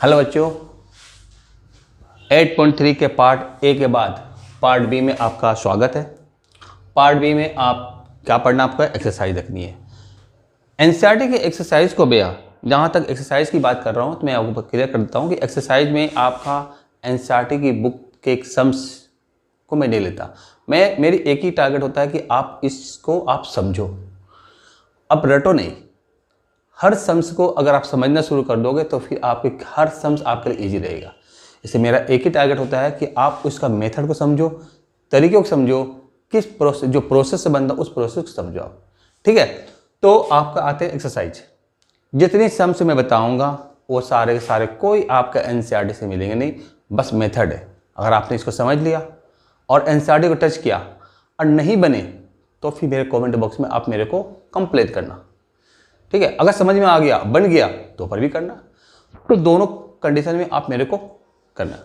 Hello बच्चों, 8.3 के part A के बाद पार्ट बी में आपका स्वागत है। पार्ट बी में आप क्या पढ़ना, आपका एक्सरसाइज रखनी है। एनसीईआरटी के एक्सरसाइज को भैया, जहाँ तक एक्सरसाइज की बात कर रहा हूँ तो मैं आपको क्लियर कर देता हूँ कि एक्सरसाइज में आपका एनसीईआरटी की बुक के एक सम्स को मैं नहीं लेता। मेरी एक ही टारगेट होता है कि आप इसको आप समझो, अब रटो नहीं। हर सम्स को अगर आप समझना शुरू कर दोगे तो फिर आपके हर सम्स आपके लिए ईजी रहेगा। इसलिए मेरा एक ही टारगेट होता है कि आप उसका मेथड को समझो, तरीक़ों को समझो, किस प्रोसेस, जो प्रोसेस से बनता उस प्रोसेस को समझो आप। ठीक है, तो आपका आते हैं एक्सरसाइज। जितनी सम्स मैं बताऊंगा वो सारे के सारे कोई आपका एनसीईआरटी से मिलेंगे नहीं, बस मेथड है। अगर आपने इसको समझ लिया और एनसीईआरटी को टच किया और नहीं बने तो फिर मेरे कमेंट बॉक्स में आप मेरे को कंप्लेंट करना। ठीक है, अगर समझ में आ गया, बन गया तो पर भी करना, तो दोनों कंडीशन में आप मेरे को करना।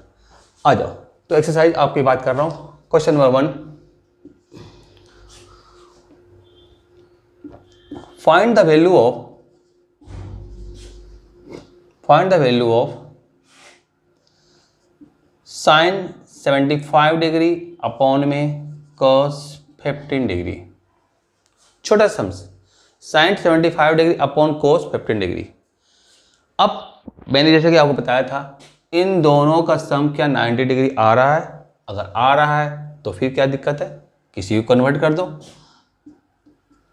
आ जाओ, तो एक्सरसाइज आपकी बात कर रहा हूं। Question number 1, find the value of sine 75 degree upon में कॉस 15 डिग्री। छोटा sums, sine 75 degree upon cos 15 degree. अब मैंने जैसे कि आपको बताया था, इन दोनों का सम क्या 90 डिग्री आ रहा है? अगर आ रहा है तो फिर क्या दिक्कत है, किसी को कन्वर्ट कर दो।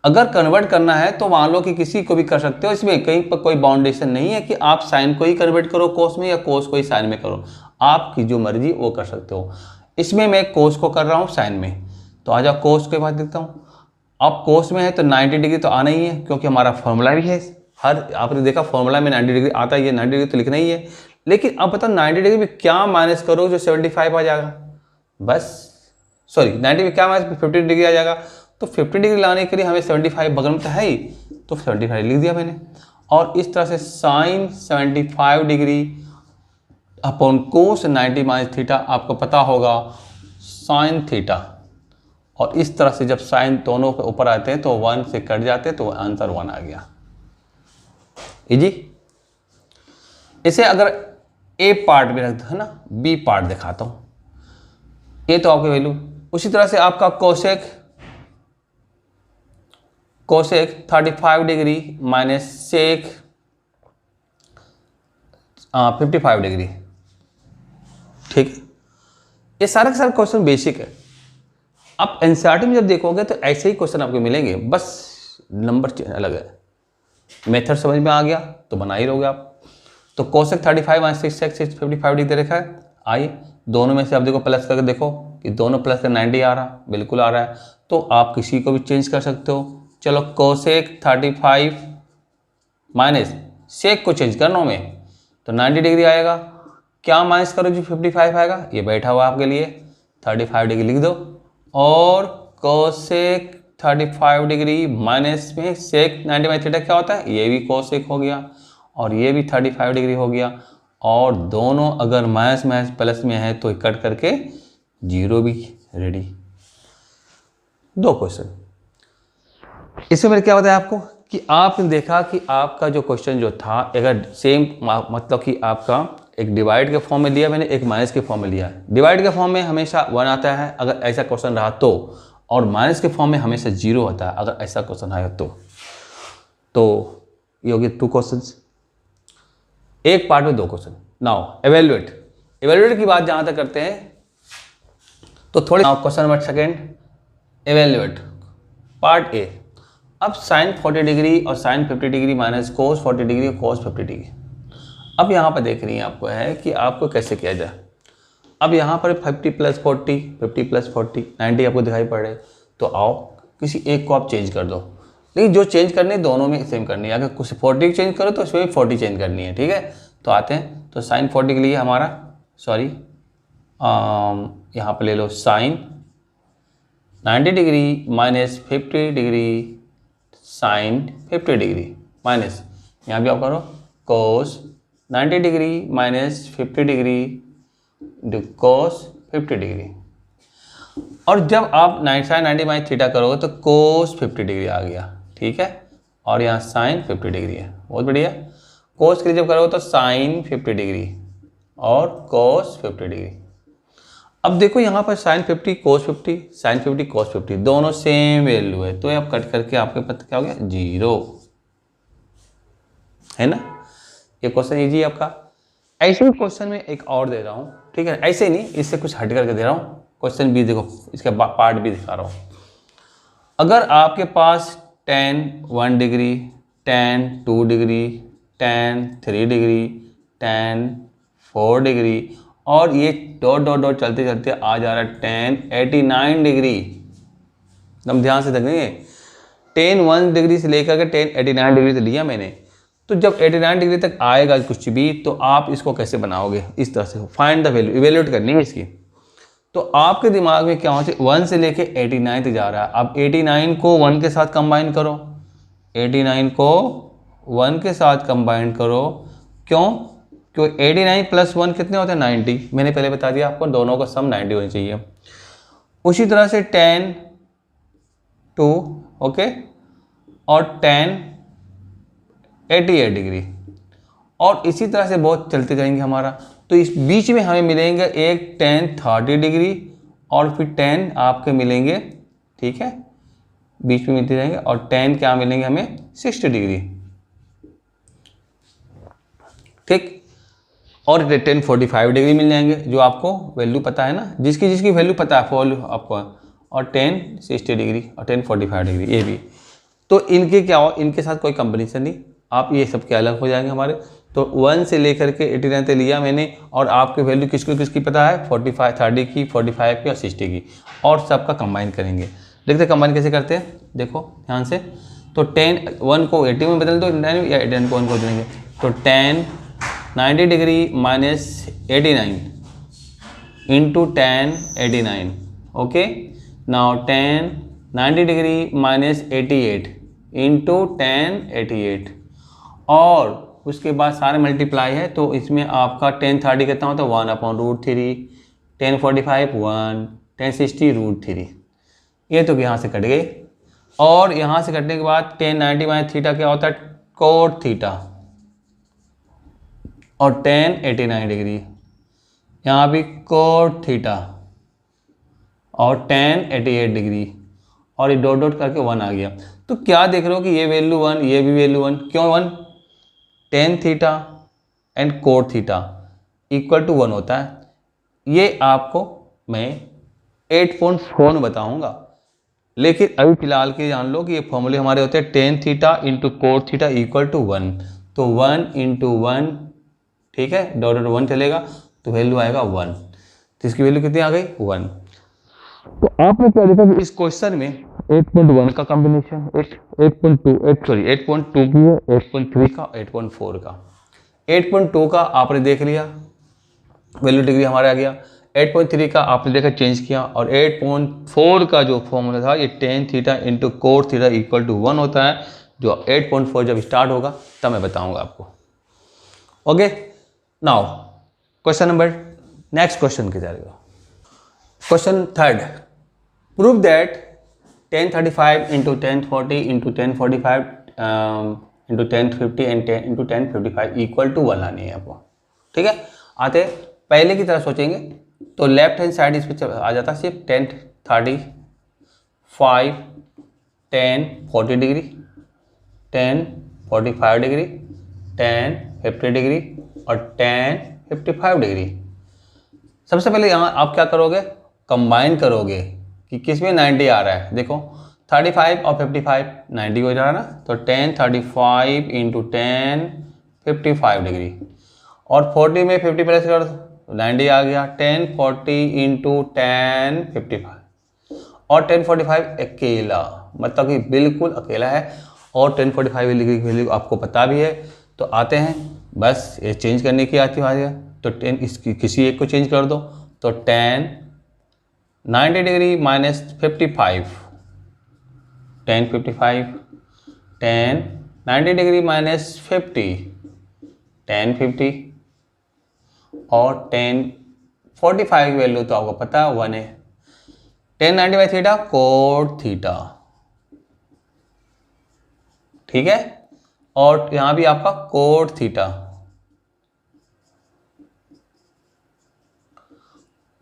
अगर कन्वर्ट करना है तो मान लो कि किसी को भी कर सकते हो, इसमें कहीं पर कोई बाउंडेशन नहीं है कि आप साइन को ही कन्वर्ट करो कोस में या कोस को ही साइन में करो। आपकी जो मर्जी वो कर सकते हो। इसमें मैं कोस को कर रहा हूँ साइन में, तो आ जाओ कोस के बाद देखता हूँ। अब कोस में है तो 90 डिग्री तो आना ही है, क्योंकि हमारा फॉर्मूला भी है। हर आपने देखा फॉर्मूला में 90 डिग्री आता ही है, 90 डिग्री तो लिखना ही है। लेकिन अब पता 90 डिग्री में क्या माइनस करो जो 75 आ जाएगा, बस सॉरी 90 में क्या माइनस 50 डिग्री आ जाएगा। तो 50 डिग्री लाने के लिए हमें 75 बगल में तो है ही, तो 75 लिख दिया मैंने। और इस तरह से sine 75 degree upon cos 90 minus theta, आपको पता होगा साइन थीटा। और इस तरह से जब साइन दोनों के ऊपर आते हैं तो 1 से कट जाते हैं, तो आंसर 1 आ गया। इजी। इसे अगर ए पार्ट में रखता है ना, बी पार्ट दिखाता हूं। ये तो आपकी वैल्यू, उसी तरह से आपका cosec 35 degree minus sec 55 degree. ठीक है, ये सारा का सारा क्वेश्चन बेसिक है। आप एनसीईआरटी में जब देखोगे तो ऐसे ही क्वेश्चन आपको मिलेंगे, बस नंबर अलग है। मेथड समझ में आ गया तो बना ही लोगे आप। तो कोसेक 35 माइनस 55 डिग्री दे रखा है। आइए दोनों में से आप देखो, प्लस करके देखो कि दोनों प्लस का 90 आ रहा, बिल्कुल आ रहा है। तो आप किसी को भी चेंज कर सकते हो। चलो कोसेक 35 माइनस सेक को चेंज करना में तो 90 डिग्री आएगा। क्या माइनस करो जो 55 आएगा, ये बैठा हुआ आपके लिए 35 डिग्री लिख दो। और कोसेक 35 डिग्री माइनस में सेक 90 माइनस थीटा क्या होता है, ये भी कोसेक हो गया और ये भी 35 डिग्री हो गया। और दोनों अगर माइनस माइनस प्लस में है तो कट करके जीरो भी रेडी। दो क्वेश्चन इसमें मैंने क्या बताया आपको कि आपने देखा कि आपका जो क्वेश्चन जो था, अगर सेम मतलब कि आपका एक डिवाइड के फॉर्म में दिया मैंने, एक माइनस के फॉर्म में लिया है। डिवाइड के फॉर्म में हमेशा 1 आता है अगर ऐसा क्वेश्चन रहा तो, और माइनस के फॉर्म में हमेशा 0 होता है अगर ऐसा क्वेश्चन आया तो ये हो गए 2 क्वेश्चंस, एक पार्ट में 2 क्वेश्चन। नाउ एवेल्युएट की बात जहां तक करते हैं तो थोड़ी question number 2 evaluate part A. अब साइन 40 डिग्री और sine 50 degree minus cos 40 degree और कोस 50 डिग्री। अब यहाँ पर देख रही है आपको है कि आपको कैसे किया जाए। अब यहाँ पर 50 प्लस 40 50 प्लस 40 90 आपको दिखाई पड़ रहे, तो आओ किसी एक को आप चेंज कर दो। लेकिन जो चेंज करनी है दोनों में सेम करनी है। अगर कुछ 40 चेंज करो तो उसमें 40 चेंज करनी है। ठीक है, तो आते हैं। तो साइन 40 के लिए हमारा यहाँ पर ले लो sine 90 degree minus 50 degree sine 50 degree minus यहाँ भी आप करो cos 90 degree minus 50 degree cos 50 degree. और जब आप साइन 90 माइनस थीटा करोगे तो कोस 50 डिग्री आ गया। ठीक है, और यहाँ साइन 50 डिग्री है। बहुत बढ़िया। कोस के लिए जब करोगे तो साइन 50 डिग्री और कोस 50 डिग्री। अब देखो यहाँ पर साइन 50 कोस 50 साइन 50 कोस 50 दोनों सेम वैल्यू है, तो अब कट करके आपके पास क्या हो गया 0, है ना। ये क्वेश्चन इजी है आपका। ऐसे ही क्वेश्चन में एक और दे रहा हूँ, ठीक है, ऐसे नहीं, इससे कुछ हट करके दे रहा हूँ। क्वेश्चन बी देखो, इसका पार्ट भी दिखा रहा हूँ। अगर आपके पास tan 1 degree, tan 2 degree, tan 3 degree, tan 4 degree और ये डॉट डॉट डॉट चलते चलते आ जा रहा है tan 89 डिग्री। एकदम ध्यान से देखेंगे, tan 1 डिग्री से लेकर के tan 89 डिग्री से लिया मैंने। तो जब 89 डिग्री तक आएगा कुछ भी, तो आप इसको कैसे बनाओगे, इस तरह से फाइंड द वैल्यू, इवेल्यूएट करनी है इसकी। तो आपके दिमाग में क्या हो, 1 से लेके 89 तक जा रहा है। अब 89 को 1 के साथ कंबाइन करो, 89 को 1 के साथ कंबाइन करो। क्यों? क्योंकि 89 प्लस 1 कितने होते हैं 90। मैंने पहले बता दिया आपको, दोनों का सम 90 होनी चाहिए। उसी तरह से tan 2 ओके और tan 88 डिग्री, और इसी तरह से बहुत चलते जाएंगे हमारा। तो इस बीच में हमें मिलेंगे एक tan 30 डिग्री और फिर tan आपके मिलेंगे, ठीक है, बीच में मिलते जाएंगे, और tan क्या मिलेंगे हमें 60 डिग्री, ठीक। और tan 45 डिग्री मिल जाएंगे, जो आपको वैल्यू पता है ना, जिसकी जिसकी वैल्यू पता है वैल्यू आपको, और tan 60 डिग्री और tan 45 डिग्री ये भी। तो इनके क्या हो, इनके साथ कोई कॉम्बिनेशन नहीं, आप ये सब के अलग हो जाएंगे हमारे। तो 1 से लेकर के 89 तक लिया मैंने, और आपके वैल्यू किसको किसकी पता है, 45 30 की, 45 की और 60 की, और सबका कंबाइन करेंगे। देखते कंबाइन कैसे करते हैं, देखो ध्यान से। तो tan 1 को 80 में बदल दो, 89 या 89 को 1 को बदलेंगे। तो tan 90 degree minus 89 into tan 89, okay. Now tan 90 degree minus 88 into tan 88, और उसके बाद सारे मल्टीप्लाई है, तो इसमें आपका tan 30 कितना होता है 1/√3, tan 45 1, tan 60 √3। ये तो यहाँ से कट गए, और यहाँ से कटने के बाद tan 90 माइनस थीटा क्या होता है cot थीटा, और tan 89 डिग्री यहाँ भी cot थीटा, और tan 88 डिग्री, और ये डॉट डॉट करके 1 आ गया। तो क्या देख रहे हो कि ये वैल्यू 1, ये भी वैल्यू 1, क्यों 1? tan theta and cot theta equal to 1 होता है। ये आपको मैं 8.4 में बताऊंगा, लेकिन अभी फिलहाल के जान लो कि ये फॉर्मूले हमारे होते हैं tan theta into cot theta equal to 1। तो 1 इंटू 1, ठीक है, डॉट डॉट 1 चलेगा, तो वैल्यू आएगा 1। तो इसकी वैल्यू कितनी आ गई 1। तो आपने क्या देखा कि इस क्वेश्चन में 8.1 का कॉम्बिनेशन, 8.2 की है, 8.3 का, 8.4 का। 8.2 का आपने देख लिया, वैल्यू डिग्री हमारे आ गया। 8.3 का आपने देखा चेंज किया, और 8.4 का जो फॉर्मूला था ये tan theta into cot theta equal to 1 होता है, जो 8.4 जब स्टार्ट होगा तब मैं बताऊंगा आपको। Okay, now question number, next question की जाएगा। Question third, prove that tan 35 into tan 40 into tan 45 into tan 50 and into tan 55 equal to 1 लानी है आपको, ठीक है। आते पहले की तरह सोचेंगे, तो लेफ्ट हैंड साइड इस पर आ जाता सिर्फ tan 35 tan 40 degree, tan 45 degree, tan 50 degree और tan 55 डिग्री। सबसे पहले यहाँ आप क्या करोगे, कंबाइन करोगे कि किस में 90 आ रहा है। देखो 35 और 55 90 हो जा रहा है ना, तो tan 35 इंटू tan 55 डिग्री, और 40 में 50 प्लस कर दो 90 आ गया, tan 40 इंटू tan 55, और tan 45 अकेला, मतलब कि बिल्कुल अकेला है, और tan 45 डिग्री की वैल्यू आपको पता भी है। तो आते हैं, बस ये चेंज करने की आती है, तो tan इसकी किसी एक को चेंज कर दो, तो tan 90 degree minus 55, tan 55, tan 90 degree minus 50, tan 50, और tan 45 की वैल्यू तो आपको पता है 1 है, tan 90 by theta cot theta, ठीक है। और यहाँ भी आपका कोट थीटा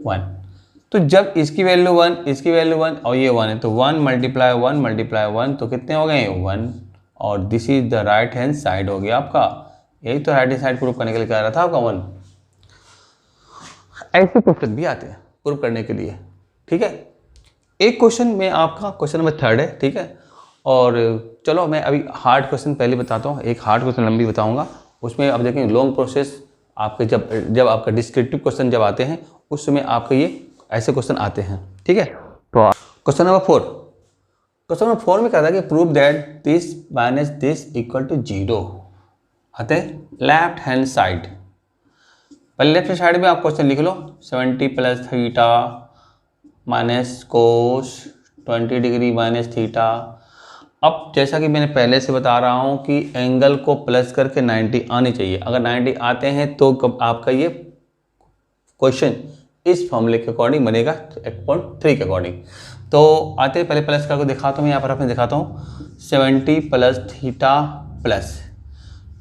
1। तो जब इसकी वैल्यू 1, इसकी वैल्यू 1 और ये 1 है तो 1 मल्टीप्लाई 1 मल्टीप्लाई 1 तो कितने हो गए 1। और this is the right hand side हो गया आपका। यही तो राइट हैंड साइड प्रूव करने के लिए कह रहा था आपका 1। ऐसे क्वेश्चन भी आते हैं प्रूव करने के लिए, ठीक है। एक क्वेश्चन में आपका क्वेश्चन नंबर 3 है, ठीक है। और चलो मैं अभी हार्ड क्वेश्चन पहले बताता हूँ, एक हार्ड क्वेश्चन लंबी बताऊँगा। उसमें अब देखेंगे लॉन्ग प्रोसेस आपके जब आपका डिस्क्रिप्टिव क्वेश्चन जब आते हैं उस समय आपके ये ऐसे क्वेश्चन आते हैं, ठीक है। तो क्वेश्चन नंबर 4, क्वेश्चन नंबर 4 में कहता है कि prove that this minus this equal to 0 आते हैं लेफ्ट हैंड साइड। पहले लेफ्ट साइड में आप क्वेश्चन लिख लो 70 plus theta minus cos 20 degree minus theta. अब जैसा कि मैंने पहले से बता रहा हूँ कि एंगल को प्लस करके 90 आनी चाहिए। अगर 90 आते हैं तो आपका ये क्वेश्चन इस फॉर्मूले के अकॉर्डिंग बनेगा 1.3 के अकॉर्डिंग। तो आते पहले प्लस करके दिखाता हूँ, यहाँ पर आपने दिखाता हूँ 70 plus theta plus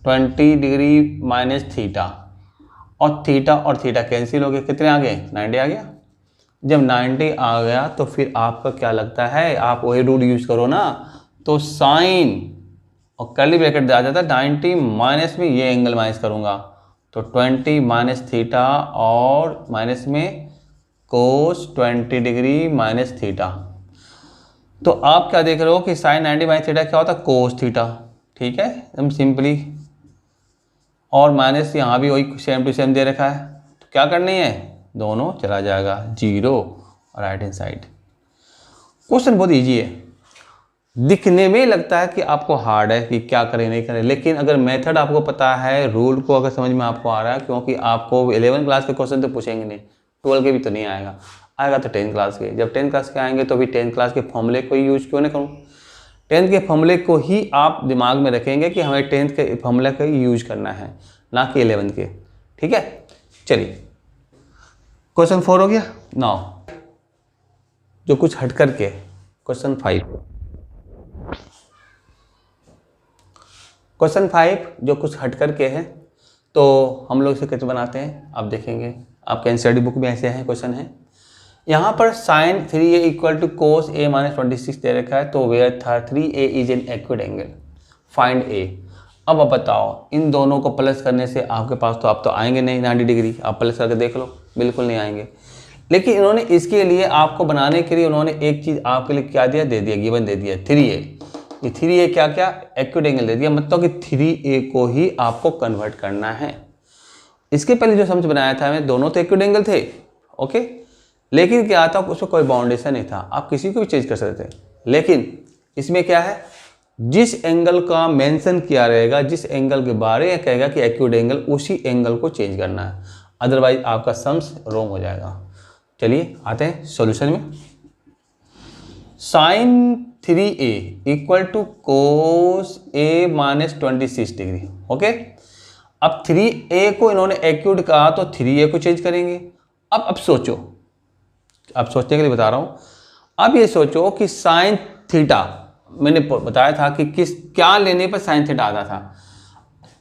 20 degree minus theta और थीटा कैंसिल हो गए, कितने आ गए 90 आ गया। जब 90 आ गया तो फिर आपका क्या लगता है, आप वही रूल यूज करो ना, तो साइन और कर्ली ब्रैकेट आ जाता है 90 माइनस में ये एंगल माइनस करूँगा तो 20 माइनस थीटा और माइनस में कोस 20 डिग्री माइनस थीटा। तो आप क्या देख रहे हो कि साइन 90 माइनस थीटा क्या होता है कोस थीटा, ठीक है एकदम सिंपली। और माइनस यहाँ भी वही सेम टू सेम दे रखा है, तो क्या करनी है दोनों चला जाएगा 0 राइट हैंड साइड। क्वेश्चन बहुत ईजी है, दिखने में लगता है कि आपको हार्ड है कि क्या करें नहीं करें, लेकिन अगर मेथड आपको पता है, रूल को अगर समझ में आपको आ रहा है, क्योंकि आपको 11 क्लास के क्वेश्चन तो पूछेंगे नहीं, 12 के भी तो नहीं आएगा तो 10 क्लास के। जब 10 क्लास के आएंगे तो भी 10 क्लास के फॉर्मूले को ही यूज क्यों ना करूँ, 10th के फॉर्मूले को ही आप दिमाग में रखेंगे कि हमें 10th के फॉर्मूले का ही यूज करना है, ना कि 11th के, ठीक है। चलिए क्वेश्चन 4 हो गया। नाउ जो कुछ हट करके क्वेश्चन 5, क्वेश्चन 5 जो कुछ हट करके है तो हम लोग इसे कैसे बनाते हैं आप देखेंगे। आपके एनसीईआरटी बुक में ऐसे हैं क्वेश्चन है। यहाँ पर sine 3a equal to cos a minus 26 दे रखा है, तो वेयर था 3a is an acute angle, find a। अब आप बताओ इन दोनों को प्लस करने से आपके पास तो आप तो आएंगे नहीं 90 डिग्री, आप प्लस करके देख लो बिल्कुल नहीं आएंगे। लेकिन इन्होंने इसके लिए आपको बनाने के लिए उन्होंने एक चीज़ आपके लिए क्या दिया, दे दिया गिवन दे दिया 3a। ये 3a क्या क्या एक्यूट एंगल दे दिया, मतलब कि 3a को ही आपको कन्वर्ट करना है। इसके पहले जो समझ बनाया था हमें दोनों तो एक्यूट एंगल थे, ओके, लेकिन क्या था उसमें कोई बाउंडेशन नहीं था, आप किसी को भी चेंज कर सकते थे। लेकिन इसमें क्या है, जिस एंगल का मेंशन किया रहेगा, जिस एंगल के बारे में कहेगा कि एक्यूट एंगल, उसी एंगल को चेंज करना है, अदरवाइज आपका सम्स रॉन्ग हो जाएगा। चलिए आते हैं सॉल्यूशन में। Sine 3a equal to cos a minus 26 degree, okay. अब 3a को इन्होंने एक्यूट कहा तो 3a को चेंज करेंगे। अब सोचो, अब सोचने के लिए बता रहा हूं। अब ये सोचो कि साइन थीटा, मैंने बताया था कि क्या लेने पर साइन थीटा आता था,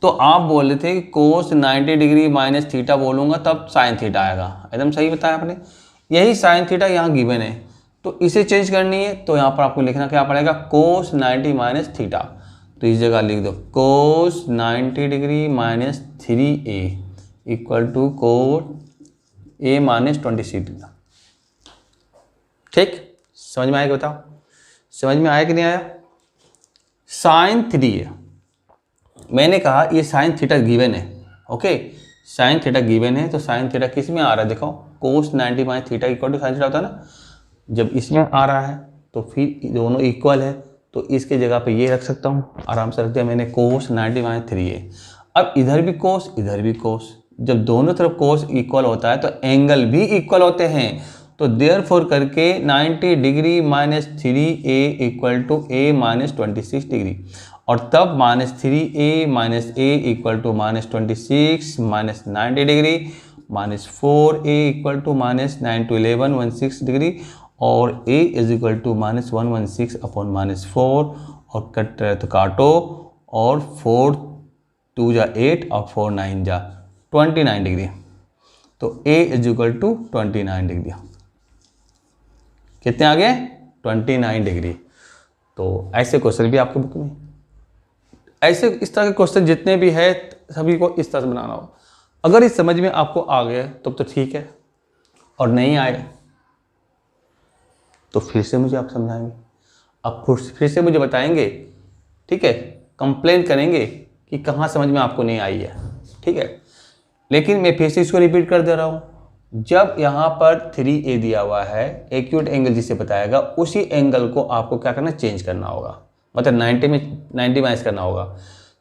तो आप बोल रहे थे कि कोस 90 डिग्री माइनस थीटा बोलूंगा तब साइन थीटा आएगा, एकदम सही बताया आपने। यही साइन थीटा यहाँ गिवन है, तो इसे चेंज करनी है, तो यहाँ पर आपको लिखना क्या पड़ेगा, कोस 90 माइनस थीटा। तो इस जगह लिख दो cos 90 degree minus 3a equal to cos a minus 26 degree. ठीक, समझ में आएगा, बताओ समझ में आया कि नहीं आया। साइन 3a, मैंने कहा ये साइन थीटा गिवन है, ओके, साइन थीटा गिवन है, तो साइन थीटा किस में आ रहा है, देखो cos 90 minus theta equal to sine theta होता है ना। जब इसमें आ रहा है तो फिर दोनों इक्वल है, तो इसके जगह पे ये रख सकता हूँ, आराम से रख दिया मैंने कोस 90 माइनस 3a। अब इधर भी कोस इधर भी कोस, जब दोनों तरफ कोस इक्वल होता है तो एंगल भी इक्वल होते हैं, तो देयरफॉर करके 90 degree minus 3a equal to a minus 26 degree, और तब minus 3a minus a equal to minus 26 minus 90 degree minus 4a equal to minus 9 to 11 16 degree, और a is equal to minus 116 upon minus 4, और cut रहे तो काटो, और 4 2 जा 8 और 4 9 जा 29 डिग्री। तो A is equal to 29 degree. कितने आ गए? 29 डिग्री। तो ऐसे क्वेश्चन भी आपके बुक में, ऐसे इस तरह के क्वेश्चन जितने भी है सभी को इस तरह से बनाना हो। अगर इस समझ में आपको आ गए तब तो ठीक है, और नहीं आए तो फिर से मुझे आप समझाएंगे, आप फिर से मुझे बताएंगे, ठीक है, कंप्लेन करेंगे कि कहाँ समझ में आपको नहीं आई है, ठीक है। लेकिन मैं फिर से इसको रिपीट कर दे रहा हूँ, जब यहाँ पर 3A दिया हुआ है, एक्यूट एंगल जिसे बताएगा उसी एंगल को आपको क्या करना, चेंज करना होगा, मतलब 90 में 90 माइनस करना होगा।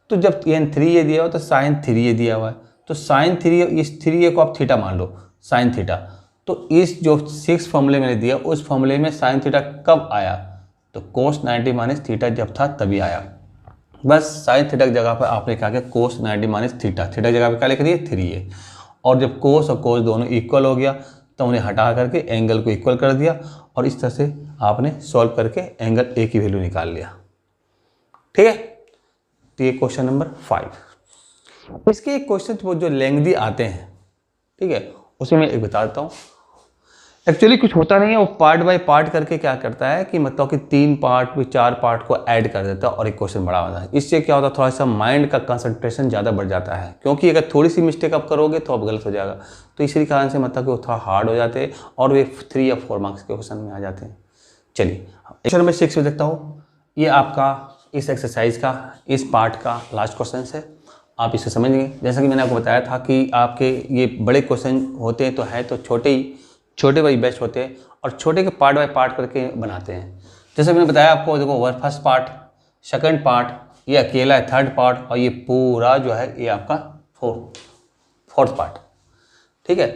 तो जब ये 3A दिया हुआ तो साइन 3A दिया हुआ है, तो साइन 3A, इस 3A को आप थीटा मान लो, साइन थीटा। तो इस जो 6 फॉर्मूले मैंने दिया उस फॉर्मूले में साइन थीटा कब आया, तो कोस 90 माइनस थीटा जब था तभी आया। बस साइन थीटा की जगह पर आपने क्या किया, कोस 90 माइनस थीटा, थीटा की जगह पर क्या लिख दिए, 3A। और जब कोस और कोस दोनों इक्वल हो गया तो उन्हें हटा करके एंगल को इक्वल कर दिया, और इस तरह से आपने सॉल्व करके एंगल A की वैल्यू निकाल लिया, ठीक है। तो ये क्वेश्चन नंबर 5। इसके एक क्वेश्चन वो जो लेंथी आते हैं, ठीक है, उसमें मैं एक बता देता हूँ। एक्चुअली कुछ होता नहीं है, वो पार्ट बाय पार्ट करके क्या करता है कि मतलब कि 3 पार्ट भी 4 पार्ट को ऐड कर देता है और एक क्वेश्चन बड़ा होता है। इससे क्या होता है, थोड़ा सा माइंड का कंसंट्रेशन ज़्यादा बढ़ जाता है, क्योंकि अगर थोड़ी सी मिस्टेक आप करोगे तो अब गलत हो जाएगा। तो इसी कारण से मतलब कि वो थोड़ा हार्ड हो जाते हैं और वे 3 या 4 मार्क्स के क्वेश्चन में आ जाते हैं। चलिए क्वेश्चन नंबर 6 में देखता हूँ। ये आपका इस एक्सरसाइज का इस पार्ट का लास्ट क्वेश्चन है, आप इसे समझेंगे। जैसा कि मैंने आपको बताया था कि आपके ये बड़े क्वेश्चन होते हैं तो है तो छोटे भाई बेस्ट होते हैं, और छोटे के पार्ट बाय पार्ट करके बनाते हैं। जैसे मैंने बताया आपको, देखो फर्स्ट पार्ट, सेकंड पार्ट, ये अकेला है थर्ड पार्ट, और ये पूरा जो है ये आपका फोर्थ पार्ट, ठीक है।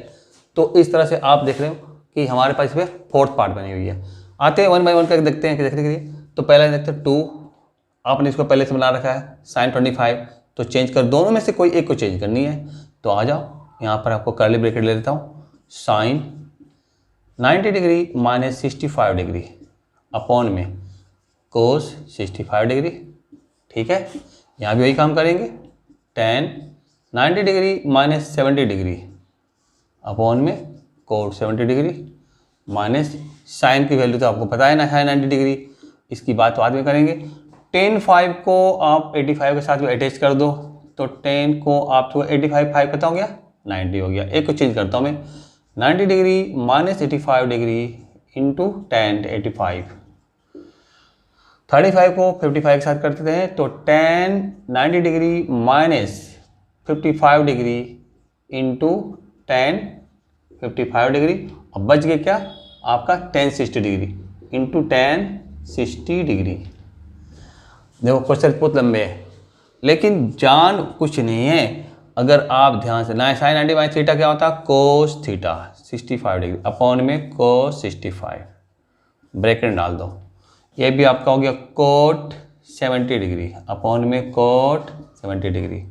तो इस तरह से आप देख रहे हो कि हमारे पास इसमें फोर्थ पार्ट बनी हुई है। आते हैं 1 बाय 1 करके देखते हैं कि देखने के लिए। तो पहले देखते हैं 2, आपने इसको पहले से बना रखा है साइन 25, तो चेंज कर, दोनों में से कोई एक को चेंज करनी है। तो आ जाओ, यहाँ पर आपको कर्ली ब्रैकेट ले लेता हूँ, साइन 90 डिग्री माइनस 65 डिग्री अपॉन में कोस 65 डिग्री, ठीक है। यहाँ भी वही काम करेंगे, tan 90 degree minus 70 degree upon में कोस 70 डिग्री माइनस साइन की वैल्यू तो आपको पता है ना है 90 डिग्री, इसकी बात बाद में करेंगे। tan 5 को आप 85 के साथ में अटैच कर दो, तो tan को आप 85 5 पता हो गया 90 हो गया। एक को चेंज करता हूँ मैं, 90 degree minus 85 degree into tan 85, 35 को 55 के साथ करते हैं, तो tan 90 degree minus 55 degree into tan 55 degree, और बच गए क्या आपका tan 60 degree into tan 60 degree. देखो क्वेश्चन बहुत लंबे है लेकिन जान कुछ नहीं है अगर आप ध्यान से ना। साइन 90 माइनस थीटा क्या होता है, कोस थीटा 65 डिग्री अपॉन में कोस 65, ब्रैकेट डाल दो। ये भी आपका हो गया कोट 70 डिग्री अपॉन में कोट 70 डिग्री।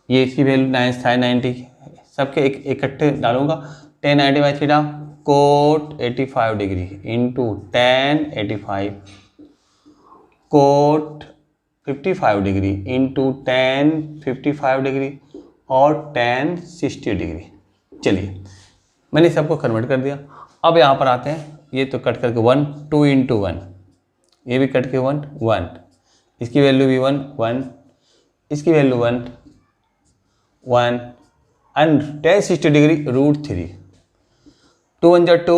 ये इसकी वैल्यू साइन 90 सबके इकट्ठे डालूंगा। tan 90 minus theta cot 85 degree into tan 85 cot 55 degree into tan 55 degree और tan 60 डिग्री। चलिए मैंने सबको कन्वर्ट कर दिया। अब यहाँ पर आते हैं, ये तो कट करके 1 2 इंटू 1, ये भी कट के 1 1, इसकी वैल्यू भी 1 1, इसकी value 1 1 and tan 60 degree √3, 2 1 2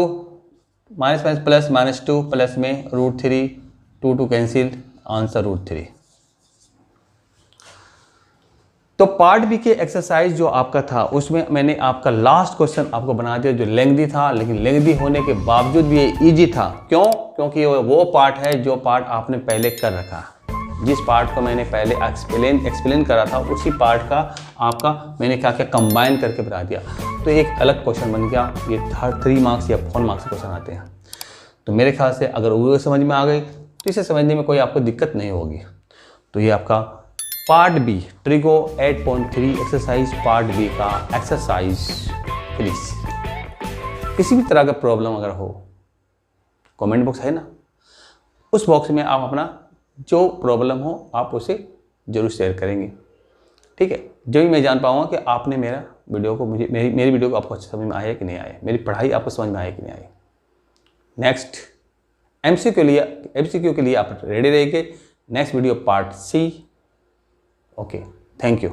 minus minus plus minus 2 plus में √3, 2 2 कैंसिल, आंसर √3। तो पार्ट बी के एक्सरसाइज जो आपका था उसमें मैंने आपका लास्ट क्वेश्चन आपको बना दिया जो लेंथी था, लेकिन लेंथी होने के बावजूद भी ये इजी था। क्यों? क्योंकि वो पार्ट है जो पार्ट आपने पहले कर रखा, जिस पार्ट को मैंने पहले एक्सप्लेन करा था उसी पार्ट का आपका मैंने क्या क्या कंबाइन करके बता दिया। तो एक अलग क्वेश्चन बन गया। ये 3 मार्क्स या 4 मार्क्स के क्वेश्चन आते हैं। तो मेरे ख्याल से अगर वो समझ में आ गई तो इसे समझने में कोई आपको दिक्कत नहीं होगी। तो ये आपका part B trigo 8.3 exercise part B का एक्सरसाइज फिनिश। किसी भी तरह का प्रॉब्लम अगर हो, कमेंट बॉक्स है ना, उस बॉक्स में आप अपना जो प्रॉब्लम हो आप उसे जरूर शेयर करेंगे, ठीक है। जो भी मैं जान पाऊँगा कि आपने मेरा वीडियो को मेरी वीडियो को आपको अच्छे समझ में आया कि नहीं आया, मेरी पढ़ाई आपको समझ में आया कि नहीं आई। नेक्स्ट MCQ के लिए आप रेडी रहिए। Next video part C। Okay, thank you.